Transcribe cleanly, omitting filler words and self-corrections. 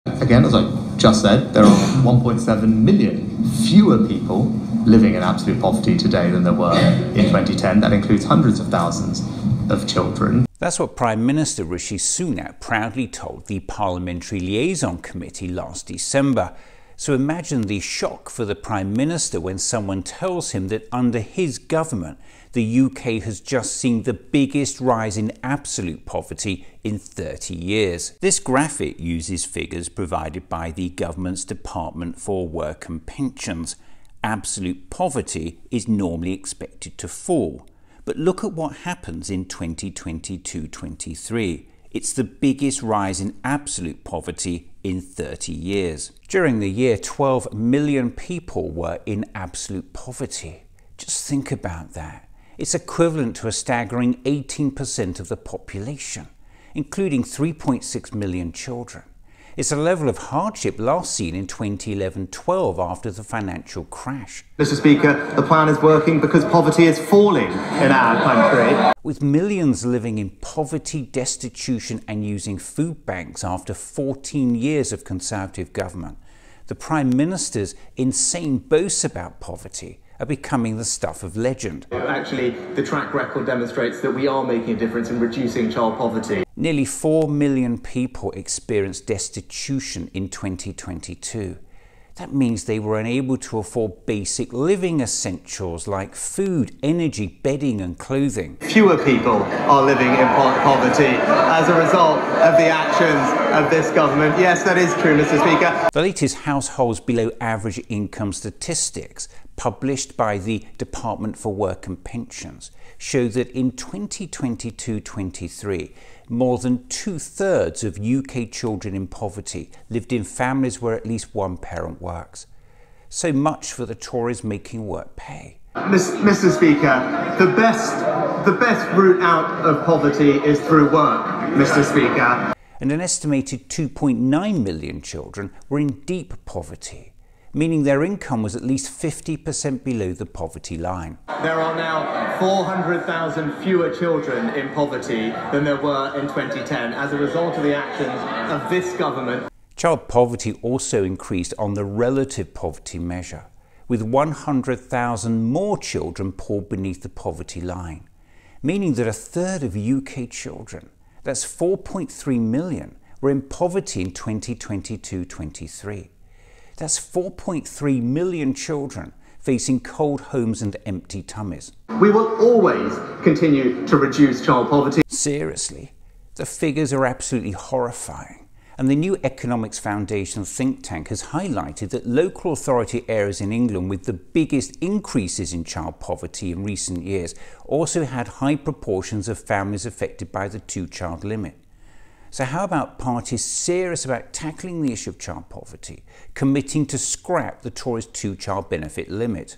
Again, as I just said, there are 1.7 million fewer people living in absolute poverty today than there were in 2010. That includes hundreds of thousands of children. That's what Prime Minister Rishi Sunak proudly told the Parliamentary Liaison Committee last December. So imagine the shock for the Prime Minister when someone tells him that under his government, the UK has just seen the biggest rise in absolute poverty in 30 years. This graphic uses figures provided by the government's Department for Work and Pensions. Absolute poverty is normally expected to fall. But look at what happens in 2022-23. It's the biggest rise in absolute poverty in 30 years. During the year, 12 million people were in absolute poverty. Just think about that. It's equivalent to a staggering 18% of the population, including 3.6 million children. It's a level of hardship last seen in 2011-12 after the financial crash. Mr. Speaker, the plan is working because poverty is falling in our country. With millions living in poverty, destitution and using food banks after 14 years of Conservative government, the Prime Minister's insane boasts about poverty are becoming the stuff of legend. Actually, the track record demonstrates that we are making a difference in reducing child poverty. Nearly 4 million people experienced destitution in 2022. That means they were unable to afford basic living essentials like food, energy, bedding and clothing. Fewer people are living in poverty as a result of the actions of this government. Yes, that is true, Mr. Speaker. The latest households below average income statistics published by the Department for Work and Pensions show that in 2022-23, more than 2/3 of UK children in poverty lived in families where at least one parent works. So much for the Tories making work pay. Mr. Speaker, the best route out of poverty is through work, Mr. Speaker. And an estimated 2.9 million children were in deep poverty, meaning their income was at least 50% below the poverty line. There are now 400,000 fewer children in poverty than there were in 2010 as a result of the actions of this government. Child poverty also increased on the relative poverty measure, with 100,000 more children pulled beneath the poverty line, meaning that 1/3 of UK children, that's 4.3 million, were in poverty in 2022-23. That's 4.3 million children facing cold homes and empty tummies. We will always continue to reduce child poverty. Seriously, the figures are absolutely horrifying. And the New Economics Foundation think tank has highlighted that local authority areas in England with the biggest increases in child poverty in recent years also had high proportions of families affected by the 2-child limit. So how about parties serious about tackling the issue of child poverty, committing to scrap the Tories' 2-child benefit limit?